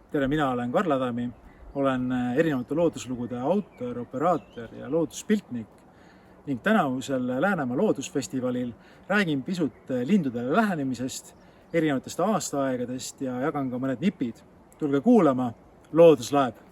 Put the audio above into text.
Tere, mina olen Karl Adami, olen erinevate looduslugude autor, operaator ja looduspiltnik ning tänavusel Läänemaa loodusfestivalil räägin pisut lindudele lähenemisest, erinevatest aastaaegadest ja jagan ka mõned nipid. Tulge kuulama, loodus laeb!